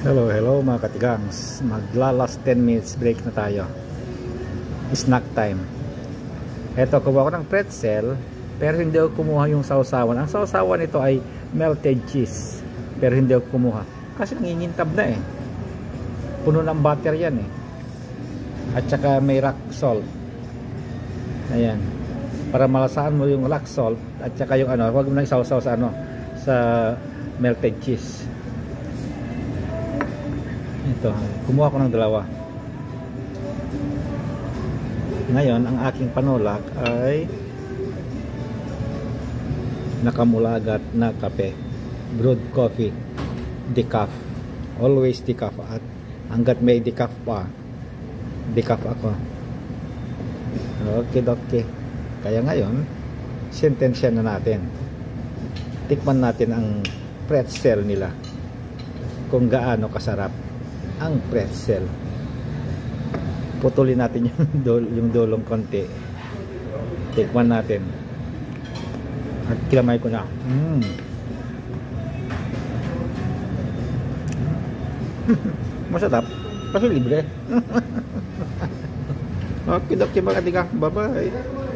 Hello mga katigangs. Magla-last 10 minutes break na tayo. Snack time. Eto, kuha ko ng pretzel, pero hindi ako kumuha yung sausawan. Ang sausawan nito ay melted cheese, pero hindi ako kumuha kasi nangingintab na eh. Puno ng butter yan eh. At saka may rock salt. Ayan. Para malasahan mo yung rock salt at saka yung ano, huwag mo na isawsaw sa ano, sa melted cheese. Ito, kumuha ko ng dalawa. Ngayon, ang aking panulak ay nakamulagat na kape, brewed coffee, decaf. Always decaf, at hanggat may decaf pa, decaf ako. Okay. Kaya ngayon, sentensya na natin. Tikman natin ang pretzel nila, kung gaano kasarap ang pretzel. Putulin natin yung dolong konti. Tikman natin. At kinamay ko na. Masarap. Kasi libre. Okay, mga katigang. Bye-bye.